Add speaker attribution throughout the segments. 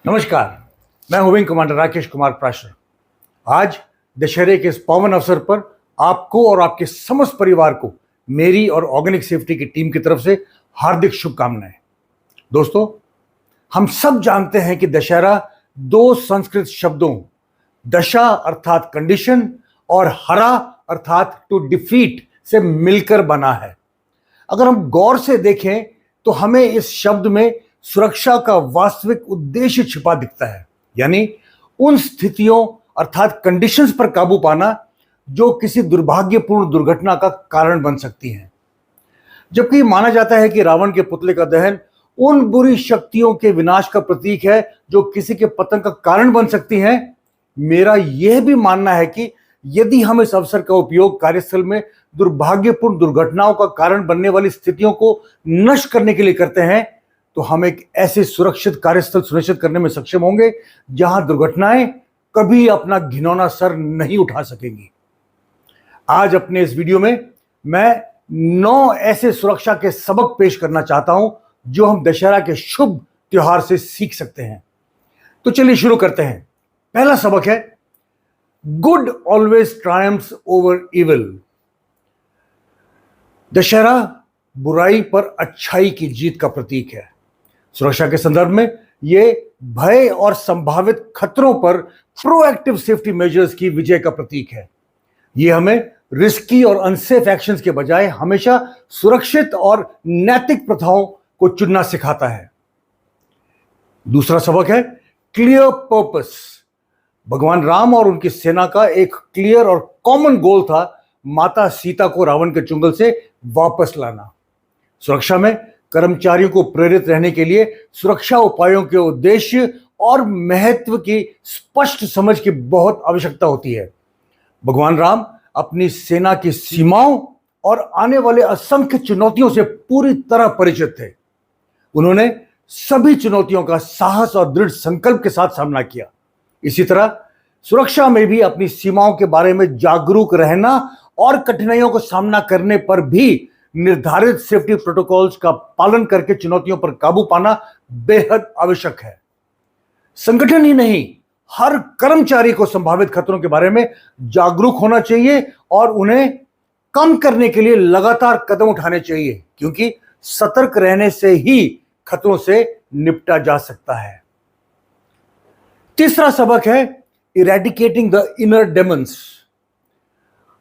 Speaker 1: नमस्कार, मैं हूं विंग कमांडर राकेश कुमार प्राशर। आज दशहरे के इस पावन अवसर पर आपको और आपके समस्त परिवार को मेरी और ऑर्गेनिक सेफ्टी की टीम की तरफ से हार्दिक शुभकामनाएं। दोस्तों, हम सब जानते हैं कि दशहरा दो संस्कृत शब्दों दशा अर्थात कंडीशन और हरा अर्थात टू डिफीट से मिलकर बना है। अगर हम गौर से देखें तो हमें इस शब्द में सुरक्षा का वास्तविक उद्देश्य छिपा दिखता है, यानी उन स्थितियों अर्थात कंडीशंस पर काबू पाना जो किसी दुर्भाग्यपूर्ण दुर्घटना का कारण बन सकती हैं। जबकि माना जाता है कि रावण के पुतले का दहन उन बुरी शक्तियों के विनाश का प्रतीक है जो किसी के पतन का कारण बन सकती हैं, मेरा यह भी मानना है कि यदि हम इस अवसर का उपयोग कार्यस्थल में दुर्भाग्यपूर्ण दुर्घटनाओं का कारण बनने वाली स्थितियों को नष्ट करने के लिए करते हैं तो हम एक ऐसे सुरक्षित कार्यस्थल सुनिश्चित करने में सक्षम होंगे जहां दुर्घटनाएं कभी अपना घिनौना सर नहीं उठा सकेंगी। आज अपने इस वीडियो में मैं 9 ऐसे सुरक्षा के सबक पेश करना चाहता हूं जो हम दशहरा के शुभ त्योहार से सीख सकते हैं। तो चलिए शुरू करते हैं। पहला सबक है, good always triumphs over evil. Dussehra बुराई पर अच्छाई की जीत का प्रतीक है। सुरक्षा के संदर्भ में यह भय और संभावित खतरों पर प्रोएक्टिव सेफ्टी मेजर्स की विजय का प्रतीक है। यह हमें रिस्की और अनसेफ एक्शंस के बजाय हमेशा सुरक्षित और नैतिक प्रथाओं को चुनना सिखाता है। दूसरा सबक है, क्लियर पर्पस। भगवान राम और उनकी सेना का एक क्लियर और कॉमन गोल था माता सीता को रावण के चुंगल से वापस लाना। सुरक्षा में कर्मचारियों को प्रेरित रहने के लिए सुरक्षा उपायों के उद्देश्य और महत्व की स्पष्ट समझ की बहुत आवश्यकता होती है। भगवान राम अपनी सेना की सीमाओं और आने वाले असंख्य चुनौतियों से पूरी तरह परिचित थे। उन्होंने सभी चुनौतियों का साहस और दृढ़ संकल्प के साथ सामना किया। इसी तरह सुरक्षा में भी अपनी सीमाओं के बारे में जागरूक रहना और कठिनाइयों का सामना करने पर भी निर्धारित सेफ्टी प्रोटोकॉल्स का पालन करके चुनौतियों पर काबू पाना बेहद आवश्यक है। संगठन ही नहीं, हर कर्मचारी को संभावित खतरों के बारे में जागरूक होना चाहिए और उन्हें कम करने के लिए लगातार कदम उठाने चाहिए, क्योंकि सतर्क रहने से ही खतरों से निपटा जा सकता है। तीसरा सबक है, eradicating the inner demons.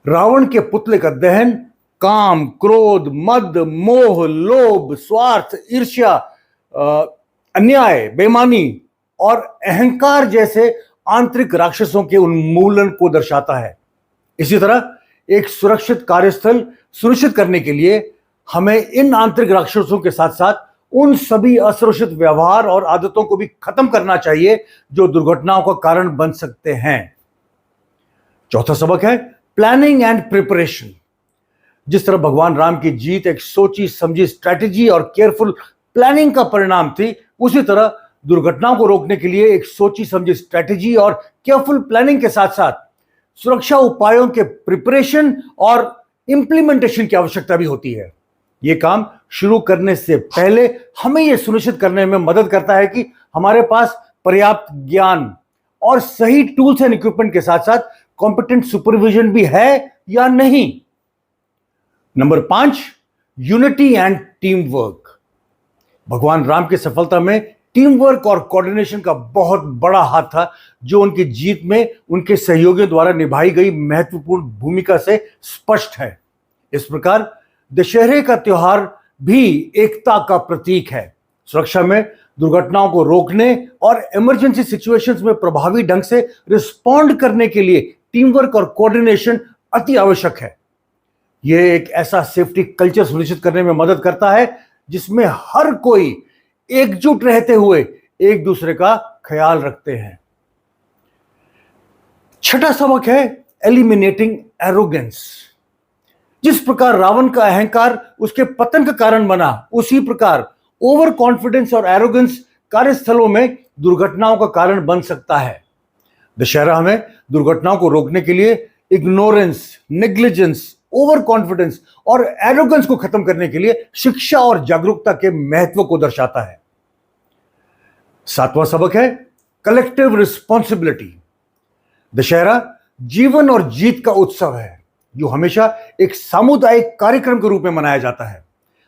Speaker 1: Ravan के पुतले का दहन काम, क्रोध, मद, मोह, लोभ, स्वार्थ, ईर्ष्या, अन्याय, बेईमानी और अहंकार जैसे आंतरिक राक्षसों के उन्मूलन को दर्शाता है। इसी तरह एक सुरक्षित कार्यस्थल सुनिश्चित करने के लिए हमें इन आंतरिक राक्षसों के साथ साथ उन सभी असुरक्षित व्यवहार और आदतों को भी खत्म करना चाहिए जो दुर्घटनाओं का कारण बन सकते हैं। चौथा सबक है, प्लानिंग एंड प्रिपरेशन। जिस तरह भगवान राम की जीत एक सोची समझी स्ट्रैटेजी और केयरफुल प्लानिंग का परिणाम थी, उसी तरह दुर्घटनाओं को रोकने के लिए एक सोची समझी स्ट्रैटेजी और केयरफुल प्लानिंग के साथ साथ सुरक्षा उपायों के प्रिपरेशन और इंप्लीमेंटेशन की आवश्यकता भी होती है। यह काम शुरू करने से पहले हमें यह सुनिश्चित करने में मदद करता है कि हमारे पास पर्याप्त ज्ञान और सही टूल्स एंड इक्विपमेंट के साथ साथ कॉम्पिटेंट सुपरविजन भी है या नहीं। Number 5, unity and team work. भगवान राम की सफलता में टीम वर्क और कोऑर्डिनेशन का बहुत बड़ा हाथ था, जो उनकी जीत में उनके सहयोगियों द्वारा निभाई गई महत्वपूर्ण भूमिका से स्पष्ट है। इस प्रकार दशहरे का त्योहार भी एकता का प्रतीक है। सुरक्षा में दुर्घटनाओं को रोकने और इमरजेंसी सिचुएशंस में प्रभावी ढंग से रिस्पॉन्ड करने के लिए टीम वर्क और कोऑर्डिनेशन अति आवश्यक है। यह एक ऐसा सेफ्टी कल्चर सुनिश्चित करने में मदद करता है जिसमें हर कोई एकजुट रहते हुए एक दूसरे का ख्याल रखते हैं। छठा सबक है, एलिमिनेटिंग एरोगेंस। जिस प्रकार रावण का अहंकार उसके पतन का कारण बना, उसी प्रकार ओवर कॉन्फिडेंस और एरोगेंस कार्यस्थलों में दुर्घटनाओं का कारण बन सकता है। दशहरा हमें दुर्घटनाओं को रोकने के लिए इग्नोरेंस, नेग्लिजेंस, ओवर कॉन्फिडेंस और एरोगेंस को खत्म करने के लिए शिक्षा और जागरूकता के महत्व को दर्शाता है। 7वां सबक है, कलेक्टिव रिस्पॉन्सिबिलिटी। दशहरा जीवन और जीत का उत्सव है जो हमेशा एक सामुदायिक कार्यक्रम के रूप में मनाया जाता है।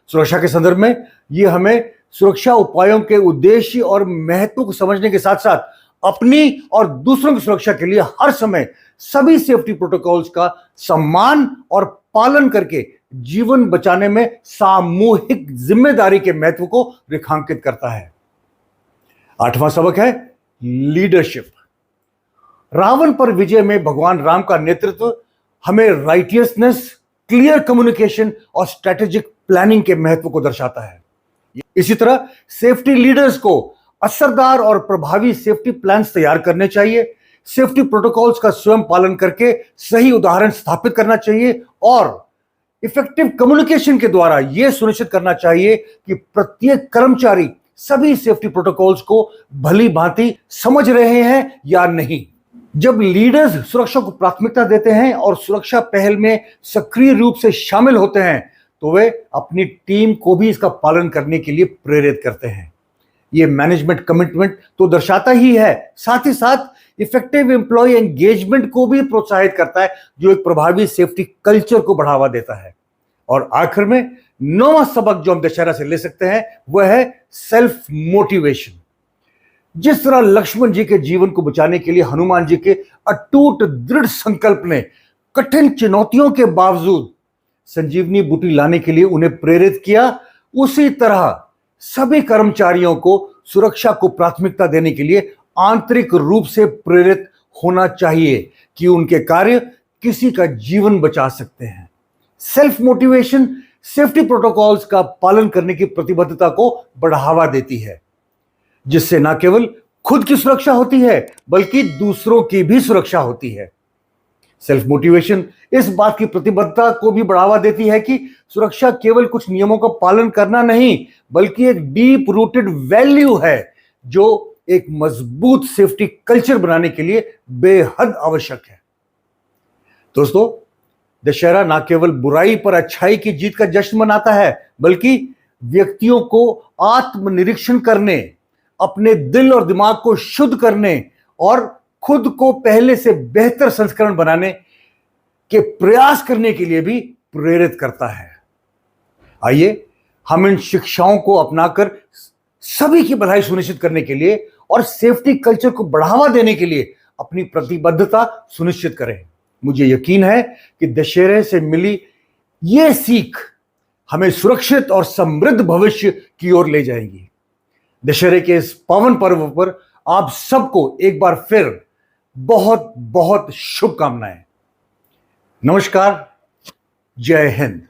Speaker 1: सुरक्षा के संदर्भ में यह हमें सुरक्षा उपायों के उद्देश्य और महत्व को समझने के साथ साथ अपनी और दूसरों की सुरक्षा के लिए हर समय सभी सेफ्टी प्रोटोकॉल्स का सम्मान और पालन करके जीवन बचाने में सामूहिक जिम्मेदारी के महत्व को रेखांकित करता है। 8वां सबक है लीडरशिप। रावण पर विजय में भगवान राम का नेतृत्व हमें राइटियसनेस, क्लियर कम्युनिकेशन और स्ट्रेटेजिक प्लानिंग के महत्व को दर्शाता है। इसी तरह सेफ्टी लीडर्स को असरदार और प्रभावी सेफ्टी प्लान्स तैयार करने चाहिए, सेफ्टी प्रोटोकॉल्स का स्वयं पालन करके सही उदाहरण स्थापित करना चाहिए और इफेक्टिव कम्युनिकेशन के द्वारा यह सुनिश्चित करना चाहिए कि प्रत्येक कर्मचारी सभी सेफ्टी प्रोटोकॉल्स को भली भांति समझ रहे हैं या नहीं। जब लीडर्स सुरक्षा को प्राथमिकता देते हैं और सुरक्षा पहल में सक्रिय रूप से शामिल होते हैं तो वे अपनी टीम को भी इसका पालन करने के लिए प्रेरित करते हैं। यह मैनेजमेंट कमिटमेंट तो दर्शाता ही है, साथ ही साथ इफेक्टिव एम्प्लॉय एंगेजमेंट को भी प्रोत्साहित करता है जो एक प्रभावी सेफ्टी कल्चर को बढ़ावा देता है। और आखिर में 9वां सबक जो हम दशहरा से ले सकते हैं वह है सेल्फ मोटिवेशन। जिस तरह लक्ष्मण जी के जीवन को बचाने के लिए हनुमान जी के अटूट दृढ़ संकल्प ने कठिन चुनौतियों के बावजूद संजीवनी बूटी लाने के लिए उन्हें प्रेरित किया, उसी तरह सभी कर्मचारियों को सुरक्षा को प्राथमिकता देने के लिए आंतरिक रूप से प्रेरित होना चाहिए कि उनके कार्य किसी का जीवन बचा सकते हैं। सेल्फ मोटिवेशन सेफ्टी प्रोटोकॉल्स का पालन करने की प्रतिबद्धता को बढ़ावा देती है, जिससे न केवल खुद की सुरक्षा होती है बल्कि दूसरों की भी सुरक्षा होती है। सेल्फ मोटिवेशन इस बात की प्रतिबद्धता को भी बढ़ावा देती है कि सुरक्षा केवल कुछ नियमों का पालन करना नहीं बल्कि एक डीप रूटेड वैल्यू है जो एक मजबूत सेफ्टी कल्चर बनाने के लिए बेहद आवश्यक है। दोस्तों, दशहरा न केवल बुराई पर अच्छाई की जीत का जश्न मनाता है बल्कि व्यक्तियों को आत्मनिरीक्षण करने, अपने दिल और दिमाग को शुद्ध करने और खुद को पहले से बेहतर संस्करण बनाने के प्रयास करने के लिए भी प्रेरित करता है। आइए हम इन शिक्षाओं को अपनाकर सभी की भलाई सुनिश्चित करने के लिए और सेफ्टी कल्चर को बढ़ावा देने के लिए अपनी प्रतिबद्धता सुनिश्चित करें। मुझे यकीन है कि दशहरे से मिली यह सीख हमें सुरक्षित और समृद्ध भविष्य की ओर ले जाएगी। दशहरे के इस पावन पर्व पर आप सबको एक बार फिर बहुत बहुत शुभकामनाएं। नमस्कार, जय हिंद।